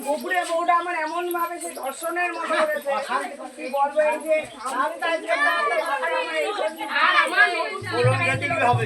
গোপুরে বউটা আমার এমন ভাবে সে দর্শনের মতো করেছে কি বলবো এই যে আর আমার নতুন হবে